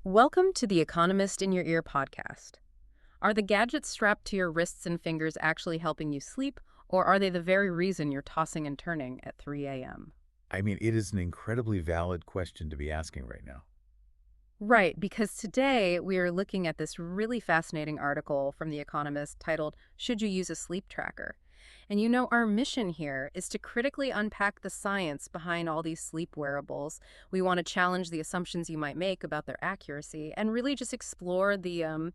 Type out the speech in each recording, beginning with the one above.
Welcome to the Economist in Your Ear podcast. Are the gadgets strapped to your wrists and fingers actually helping you sleep, or are they the very reason you're tossing and turning at 3 a.m.? I mean, it is an incredibly valid question to be asking right now. Right, because today we are looking at this really fascinating article from The Economist titled, Should You Use a Sleep Tracker? And our mission here is to critically unpack the science behind all these sleep wearables. We want to challenge the assumptions you might make about their accuracy and really just explore the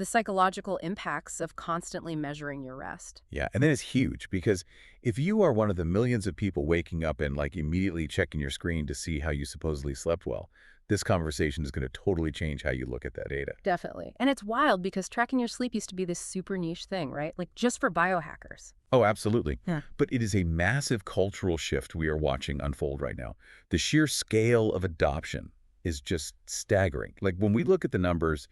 psychological impacts of constantly measuring your rest. Yeah, and then it's huge because if you are one of the millions of people waking up and immediately checking your screen to see how you supposedly slept well, this conversation is going to totally change how you look at that data. Definitely. And it's wild because tracking your sleep used to be this super niche thing, right? Like just for biohackers. Oh, absolutely. Yeah. But it is a massive cultural shift we are watching unfold right now. The sheer scale of adoption is just staggering. Like when we look at the numbers,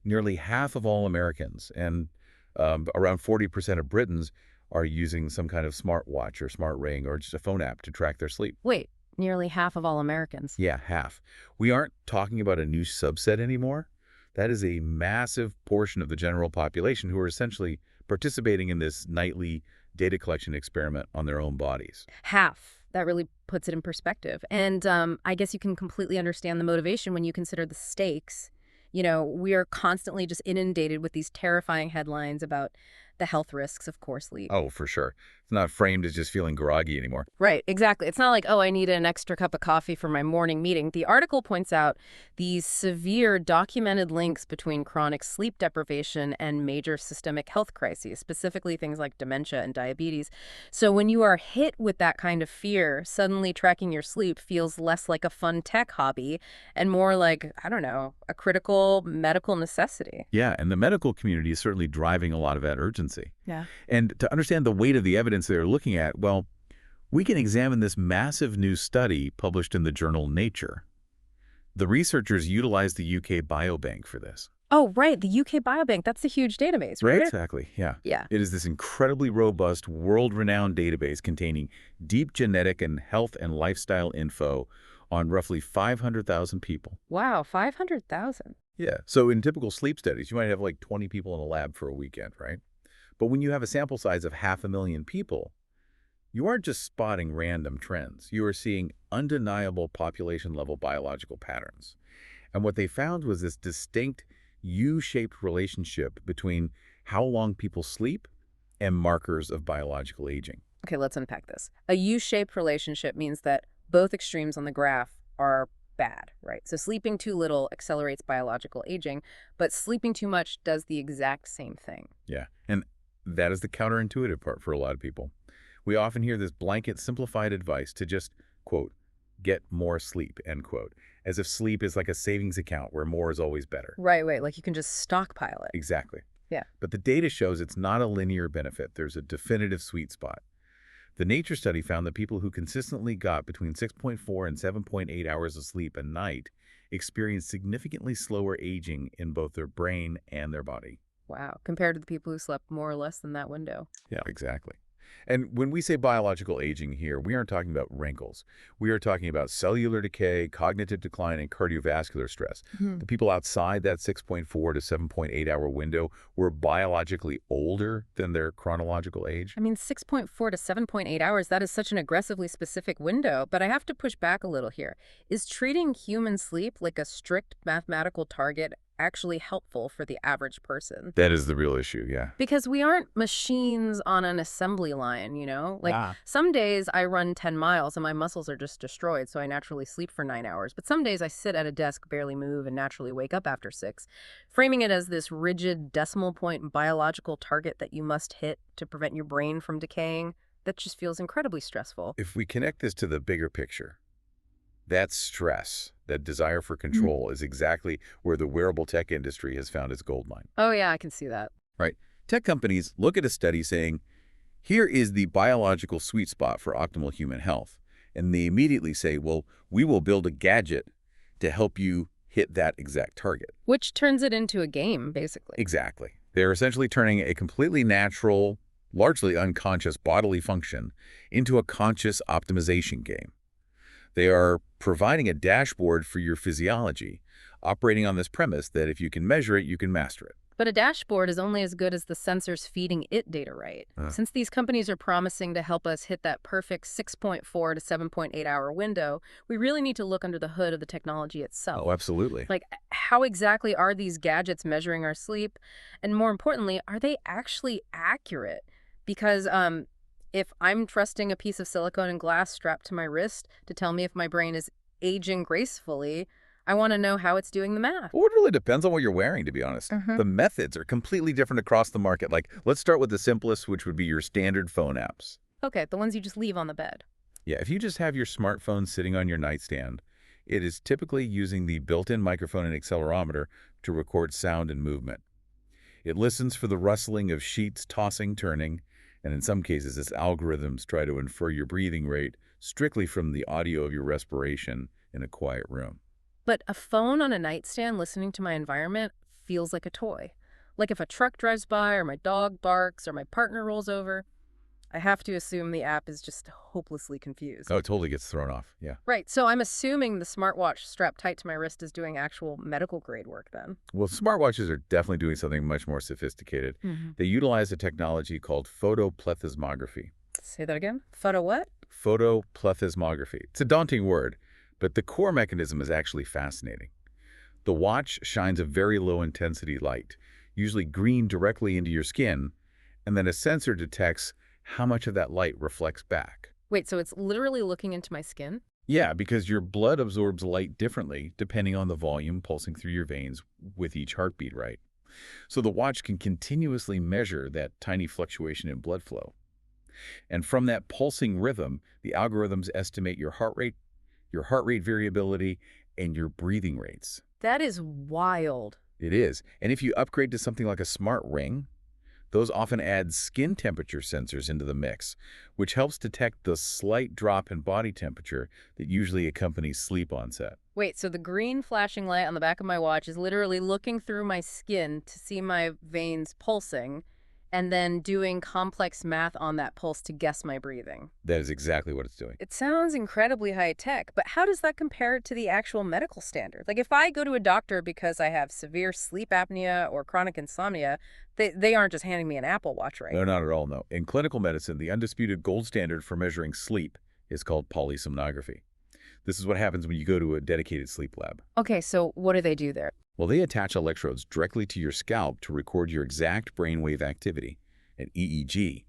nearly half of all Americans and around 40% of Britons are using some kind of smartwatch or smart ring or just a phone app to track their sleep. Wait, nearly half of all Americans. Yeah, half. We aren't talking about a new subset anymore. That is a massive portion of the general population who are essentially participating in this nightly data collection experiment on their own bodies. Half. That really puts it in perspective. And I guess you can completely understand the motivation when you consider the stakes. We are constantly just inundated with these terrifying headlines about the health risks of poor sleep. Oh, for sure. It's not framed as just feeling groggy anymore. Right, exactly. It's not like, oh, I need an extra cup of coffee for my morning meeting. The article points out these severe documented links between chronic sleep deprivation and major systemic health crises, specifically things like dementia and diabetes. So when you are hit with that kind of fear, suddenly tracking your sleep feels less like a fun tech hobby and more like, I don't know, a critical medical necessity. Yeah, and the medical community is certainly driving a lot of that urgency. Yeah. And to understand the weight of the evidence they're looking at, well, we can examine this massive new study published in the journal Nature. The researchers utilized the UK Biobank for this. Oh, right. The UK Biobank. That's a huge database, right? Exactly, yeah. Yeah. It is this incredibly robust, world-renowned database containing deep genetic and health and lifestyle info on roughly 500,000 people. Wow, 500,000. Yeah, so in typical sleep studies, you might have 20 people in a lab for a weekend, right? But when you have a sample size of 500,000 people, you aren't just spotting random trends. You are seeing undeniable population-level biological patterns. And what they found was this distinct U-shaped relationship between how long people sleep and markers of biological aging. Okay, let's unpack this. A U-shaped relationship means that both extremes on the graph are bad, right? So sleeping too little accelerates biological aging, but sleeping too much does the exact same thing. Yeah, and that is the counterintuitive part for a lot of people. We often hear this blanket simplified advice to just, quote, get more sleep, end quote, as if sleep is like a savings account where more is always better. Right, like you can just stockpile it. Exactly. Yeah. But the data shows it's not a linear benefit. There's a definitive sweet spot. The Nature study found that people who consistently got between 6.4 and 7.8 hours of sleep a night experienced significantly slower aging in both their brain and their body. Wow, compared to the people who slept more or less than that window. Yeah, exactly. And when we say biological aging here, we aren't talking about wrinkles. We are talking about cellular decay, cognitive decline, and cardiovascular stress. The people outside that 6.4 to 7.8 hour window were biologically older than their chronological age. I mean, 6.4 to 7.8 hours, that is such an aggressively specific window, but I have to push back a little here. Is treating human sleep like a strict mathematical target actually helpful for the average person? That is the real issue, yeah. Because we aren't machines on an assembly line, Some days I run 10 miles and my muscles are just destroyed, so I naturally sleep for 9 hours. But some days I sit at a desk, barely move, and naturally wake up after 6. Framing it as this rigid decimal point biological target that you must hit to prevent your brain from decaying, that just feels incredibly stressful. If we connect this to the bigger picture, that stress, that desire for control is exactly where the wearable tech industry has found its goldmine. Oh, yeah, I can see that. Right. Tech companies look at a study saying, here is the biological sweet spot for optimal human health. And they immediately say, well, we will build a gadget to help you hit that exact target. Which turns it into a game, basically. Exactly. They're essentially turning a completely natural, largely unconscious bodily function into a conscious optimization game. They are providing a dashboard for your physiology, operating on this premise that if you can measure it, you can master it. But a dashboard is only as good as the sensors feeding it data, right? Since these companies are promising to help us hit that perfect 6.4 to 7.8 hour window, we really need to look under the hood of the technology itself. Oh, absolutely. Like, how exactly are these gadgets measuring our sleep? And more importantly, are they actually accurate? Because if I'm trusting a piece of silicone and glass strapped to my wrist to tell me if my brain is aging gracefully, I want to know how it's doing the math. Well, it really depends on what you're wearing, to be honest. The methods are completely different across the market. Like, let's start with the simplest, which would be your standard phone apps. Okay, the ones you just leave on the bed. Yeah, if you just have your smartphone sitting on your nightstand, it is typically using the built-in microphone and accelerometer to record sound and movement. It listens for the rustling of sheets tossing, turning, and in some cases, its algorithms try to infer your breathing rate strictly from the audio of your respiration in a quiet room. But a phone on a nightstand listening to my environment feels like a toy. Like if a truck drives by or my dog barks or my partner rolls over, I have to assume the app is just hopelessly confused. Oh, it totally gets thrown off, yeah. Right, so I'm assuming the smartwatch strapped tight to my wrist is doing actual medical grade work then. Well, smartwatches are definitely doing something much more sophisticated. They utilize a technology called photoplethysmography. Say that again? Photo what? Photoplethysmography. It's a daunting word, but the core mechanism is actually fascinating. The watch shines a very low-intensity light, usually green, directly into your skin, and then a sensor detects how much of that light reflects back. Wait, so it's literally looking into my skin? Yeah, because your blood absorbs light differently depending on the volume pulsing through your veins with each heartbeat, right? So the watch can continuously measure that tiny fluctuation in blood flow. And from that pulsing rhythm, the algorithms estimate your heart rate variability, and your breathing rates. That is wild. It is. And if you upgrade to something like a smart ring, those often add skin temperature sensors into the mix, which helps detect the slight drop in body temperature that usually accompanies sleep onset. Wait, so the green flashing light on the back of my watch is literally looking through my skin to see my veins pulsing and then doing complex math on that pulse to guess my breathing. That is exactly what it's doing. It sounds incredibly high-tech, but how does that compare to the actual medical standard? Like, if I go to a doctor because I have severe sleep apnea or chronic insomnia, they aren't just handing me an Apple Watch, right? No, not at all, no. In clinical medicine, the undisputed gold standard for measuring sleep is called polysomnography. This is what happens when you go to a dedicated sleep lab. Okay, so what do they do there? Well, they attach electrodes directly to your scalp to record your exact brainwave activity, an EEG.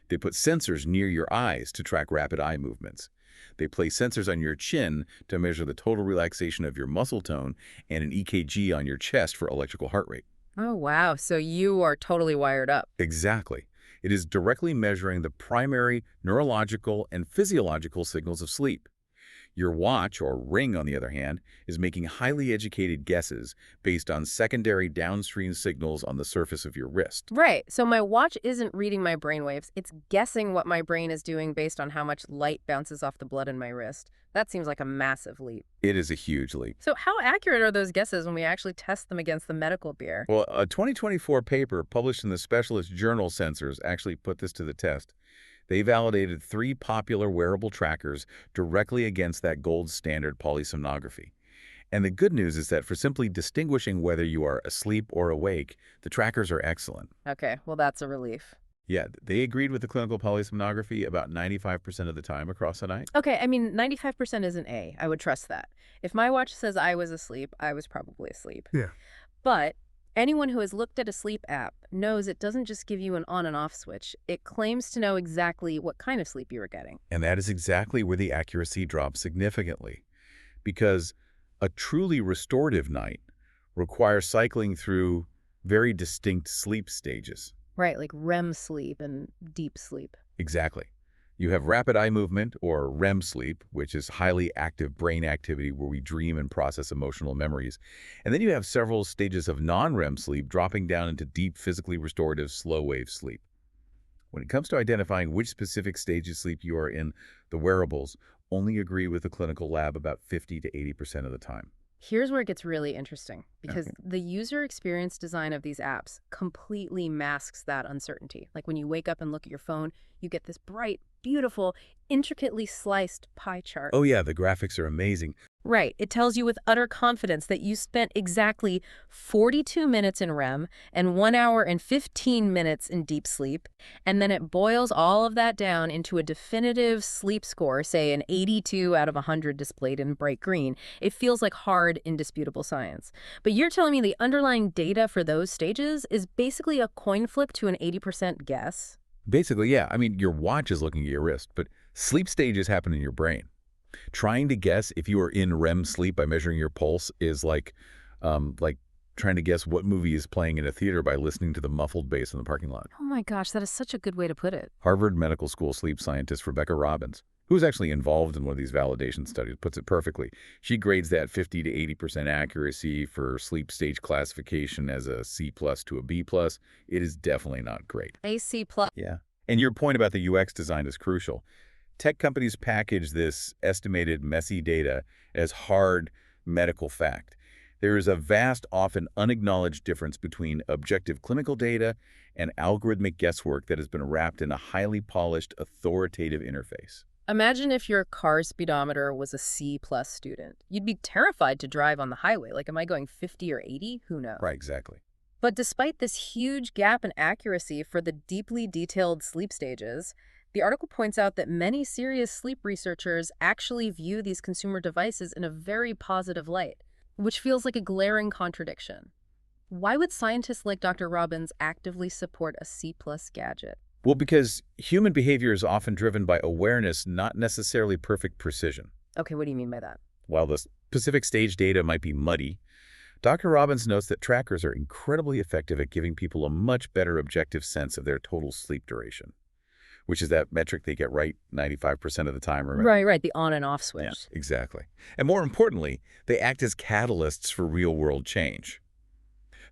They put sensors near your eyes to track rapid eye movements. They place sensors on your chin to measure the total relaxation of your muscle tone and an EKG on your chest for electrical heart rate. Oh, wow. So you are totally wired up. Exactly. It is directly measuring the primary neurological and physiological signals of sleep. Your watch, or ring on the other hand, is making highly educated guesses based on secondary downstream signals on the surface of your wrist. Right. So my watch isn't reading my brainwaves. It's guessing what my brain is doing based on how much light bounces off the blood in my wrist. That seems like a massive leap. It is a huge leap. So how accurate are those guesses when we actually test them against the medical beer? Well, a 2024 paper published in the specialist journal Sensors actually put this to the test. They validated 3 popular wearable trackers directly against that gold standard polysomnography. And the good news is that for simply distinguishing whether you are asleep or awake, the trackers are excellent. Okay, well, that's a relief. Yeah, they agreed with the clinical polysomnography about 95% of the time across the night. Okay, I mean, 95% is an A. I would trust that. If my watch says I was asleep, I was probably asleep. Yeah. But anyone who has looked at a sleep app knows it doesn't just give you an on and off switch. It claims to know exactly what kind of sleep you were getting. And that is exactly where the accuracy drops significantly. Because a truly restorative night requires cycling through very distinct sleep stages. Right, like REM sleep and deep sleep. Exactly. You have rapid eye movement, or REM sleep, which is highly active brain activity where we dream and process emotional memories. And then you have several stages of non-REM sleep dropping down into deep, physically restorative, slow-wave sleep. When it comes to identifying which specific stage of sleep you are in, the wearables only agree with the clinical lab about 50 to 80% of the time. Here's where it gets really interesting, because the user experience design of these apps completely masks that uncertainty. Like when you wake up and look at your phone, you get this bright, beautiful, intricately sliced pie chart. Oh yeah, the graphics are amazing. Right. It tells you with utter confidence that you spent exactly 42 minutes in REM and 1 hour and 15 minutes in deep sleep. And then it boils all of that down into a definitive sleep score, say an 82 out of 100 displayed in bright green. It feels like hard, indisputable science. But you're telling me the underlying data for those stages is basically a coin flip to an 80% guess? Basically, yeah. I mean, your watch is looking at your wrist, but sleep stages happen in your brain. Trying to guess if you are in REM sleep by measuring your pulse is like trying to guess what movie is playing in a theater by listening to the muffled bass in the parking lot. Oh my gosh, that is such a good way to put it. Harvard Medical School sleep scientist Rebecca Robbins, who's actually involved in one of these validation studies, puts it perfectly. She grades that 50 to 80% accuracy for sleep stage classification as a C+ to a B+. It is definitely not great. A C+. Yeah. And your point about the UX design is crucial. Tech companies package this estimated messy data as hard medical fact. There is a vast, often unacknowledged difference between objective clinical data and algorithmic guesswork that has been wrapped in a highly polished, authoritative interface. Imagine if your car speedometer was a C+ student. You'd be terrified to drive on the highway. Like, am I going 50 or 80? Who knows? Right, exactly. But despite this huge gap in accuracy for the deeply detailed sleep stages, the article points out that many serious sleep researchers actually view these consumer devices in a very positive light, which feels like a glaring contradiction. Why would scientists like Dr. Robbins actively support a C+ gadget? Well, because human behavior is often driven by awareness, not necessarily perfect precision. Okay, what do you mean by that? While the specific stage data might be muddy, Dr. Robbins notes that trackers are incredibly effective at giving people a much better objective sense of their total sleep duration, which is that metric they get right 95% of the time. Remember? Right, the on and off switch. Yeah, exactly. And more importantly, they act as catalysts for real-world change.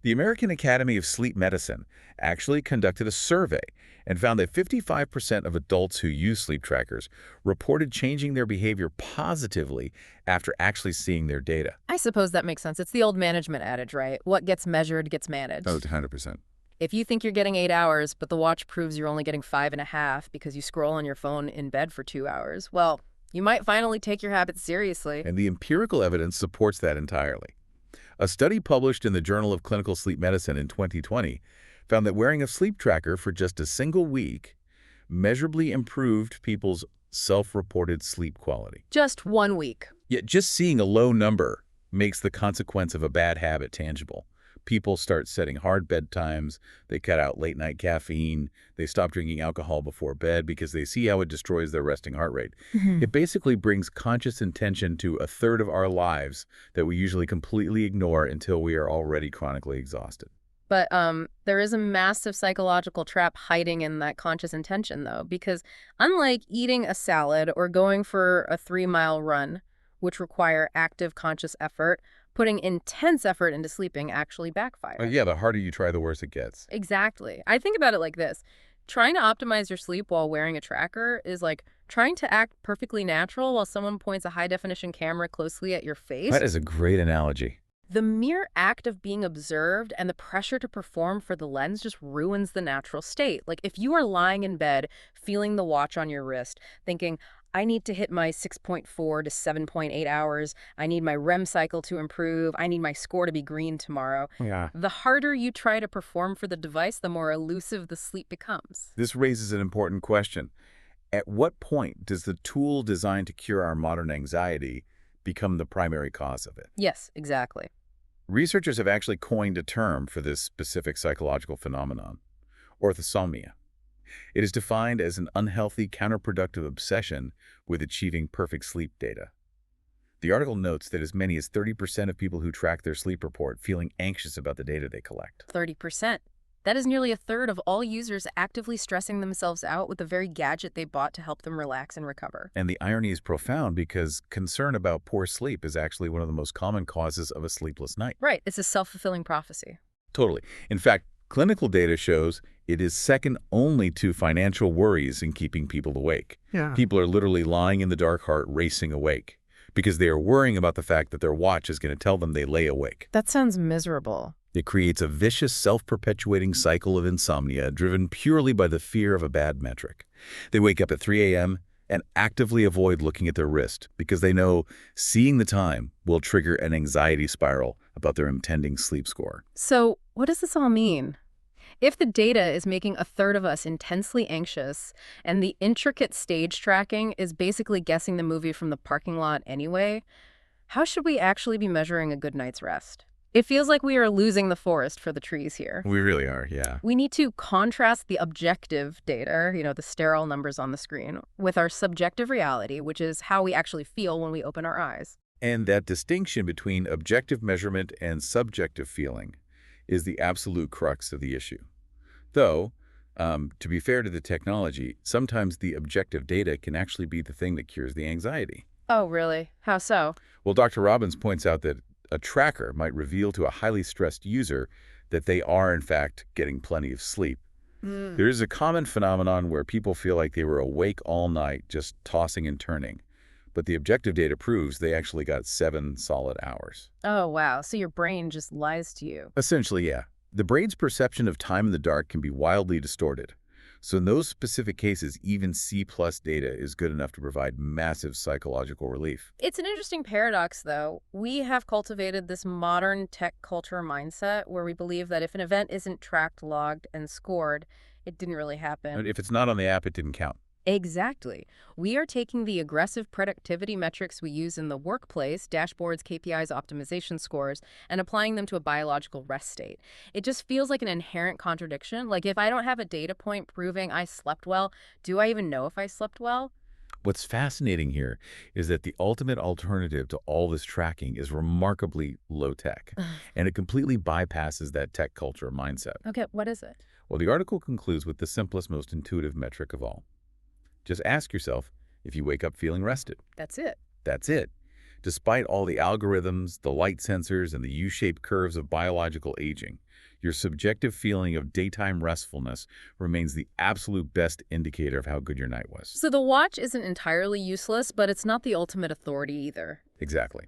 The American Academy of Sleep Medicine actually conducted a survey and found that 55% of adults who use sleep trackers reported changing their behavior positively after actually seeing their data. I suppose that makes sense. It's the old management adage, right? What gets measured gets managed. Oh, 100%. If you think you're getting 8 hours, but the watch proves you're only getting 5.5 because you scroll on your phone in bed for 2 hours, well, you might finally take your habits seriously. And the empirical evidence supports that entirely. A study published in the Journal of Clinical Sleep Medicine in 2020 found that wearing a sleep tracker for just a single week measurably improved people's self-reported sleep quality. Just 1 week. Yet just seeing a low number makes the consequence of a bad habit tangible. People start setting hard bedtimes, they cut out late-night caffeine, they stop drinking alcohol before bed because they see how it destroys their resting heart rate. It basically brings conscious intention to a third of our lives that we usually completely ignore until we are already chronically exhausted. But there is a massive psychological trap hiding in that conscious intention, though, because unlike eating a salad or going for a 3-mile run, which require active conscious effort, putting intense effort into sleeping actually backfires. Yeah, the harder you try, the worse it gets. Exactly. I think about it like this. Trying to optimize your sleep while wearing a tracker is like trying to act perfectly natural while someone points a high-definition camera closely at your face. That is a great analogy. The mere act of being observed and the pressure to perform for the lens just ruins the natural state. Like if you are lying in bed, feeling the watch on your wrist, thinking, I need to hit my 6.4 to 7.8 hours. I need my REM cycle to improve. I need my score to be green tomorrow. Yeah. The harder you try to perform for the device, the more elusive the sleep becomes. This raises an important question. At what point does the tool designed to cure our modern anxiety become the primary cause of it? Yes, exactly. Researchers have actually coined a term for this specific psychological phenomenon, orthosomnia. It is defined as an unhealthy, counterproductive obsession with achieving perfect sleep data. The article notes that as many as 30% of people who track their sleep report feeling anxious about the data they collect. 30%. That is nearly a third of all users actively stressing themselves out with the very gadget they bought to help them relax and recover. And the irony is profound because concern about poor sleep is actually one of the most common causes of a sleepless night. Right. It's a self-fulfilling prophecy. Totally. In fact, clinical data shows it is second only to financial worries in keeping people awake. Yeah. People are literally lying in the dark, heart racing awake because they are worrying about the fact that their watch is going to tell them they lay awake. That sounds miserable. It creates a vicious, self-perpetuating cycle of insomnia driven purely by the fear of a bad metric. They wake up at 3 a.m. and actively avoid looking at their wrist because they know seeing the time will trigger an anxiety spiral about their impending sleep score. So what does this all mean? If the data is making a third of us intensely anxious, and the intricate stage tracking is basically guessing the movie from the parking lot anyway, how should we actually be measuring a good night's rest? It feels like we are losing the forest for the trees here. We really are, yeah. We need to contrast the objective data, the sterile numbers on the screen, with our subjective reality, which is how we actually feel when we open our eyes. And that distinction between objective measurement and subjective feeling is the absolute crux of the issue. Though, to be fair to the technology, sometimes the objective data can actually be the thing that cures the anxiety. Oh, really? How so? Well, Dr. Robbins points out that a tracker might reveal to a highly stressed user that they are, in fact, getting plenty of sleep. There is a common phenomenon where people feel like they were awake all night, just tossing and turning. But the objective data proves they actually got 7 solid hours. Oh, wow. So your brain just lies to you. Essentially, yeah. The brain's perception of time in the dark can be wildly distorted. So in those specific cases, even C-plus data is good enough to provide massive psychological relief. It's an interesting paradox, though. We have cultivated this modern tech culture mindset where we believe that if an event isn't tracked, logged, and scored, it didn't really happen. If it's not on the app, it didn't count. Exactly. We are taking the aggressive productivity metrics we use in the workplace, dashboards, KPIs, optimization scores, and applying them to a biological rest state. It just feels like an inherent contradiction. Like, if I don't have a data point proving I slept well, do I even know if I slept well? What's fascinating here is that the ultimate alternative to all this tracking is remarkably low-tech, and it completely bypasses that tech culture mindset. Okay, what is it? Well, the article concludes with the simplest, most intuitive metric of all. Just ask yourself if you wake up feeling rested. That's it. That's it. Despite all the algorithms, the light sensors, and the U-shaped curves of biological aging, your subjective feeling of daytime restfulness remains the absolute best indicator of how good your night was. So the watch isn't entirely useless, but it's not the ultimate authority either. Exactly.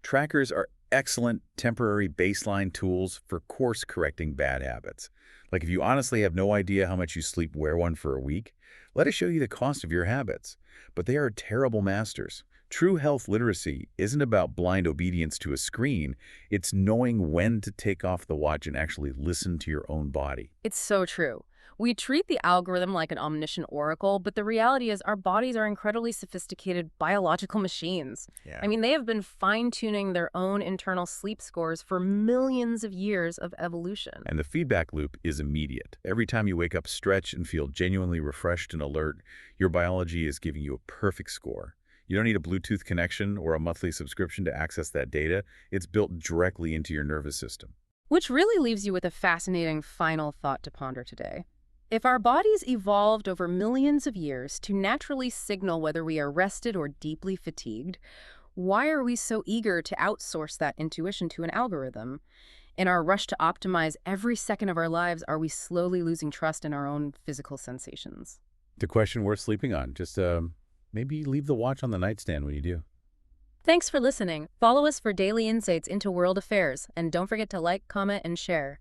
Trackers are excellent temporary baseline tools for course-correcting bad habits. Like if you honestly have no idea how much you sleep, wear one for a week. Let us show you the cost of your habits. But they are terrible masters. True health literacy isn't about blind obedience to a screen. It's knowing when to take off the watch and actually listen to your own body. It's so true. We treat the algorithm like an omniscient oracle, but the reality is our bodies are incredibly sophisticated biological machines. Yeah. I mean, they have been fine-tuning their own internal sleep scores for millions of years of evolution. And the feedback loop is immediate. Every time you wake up, stretch, and feel genuinely refreshed and alert, your biology is giving you a perfect score. You don't need a Bluetooth connection or a monthly subscription to access that data. It's built directly into your nervous system. Which really leaves you with a fascinating final thought to ponder today. If our bodies evolved over millions of years to naturally signal whether we are rested or deeply fatigued, why are we so eager to outsource that intuition to an algorithm? In our rush to optimize every second of our lives, are we slowly losing trust in our own physical sensations? The question worth sleeping on. Just maybe leave the watch on the nightstand when you do. Thanks for listening. Follow us for daily insights into world affairs, and don't forget to like, comment, and share.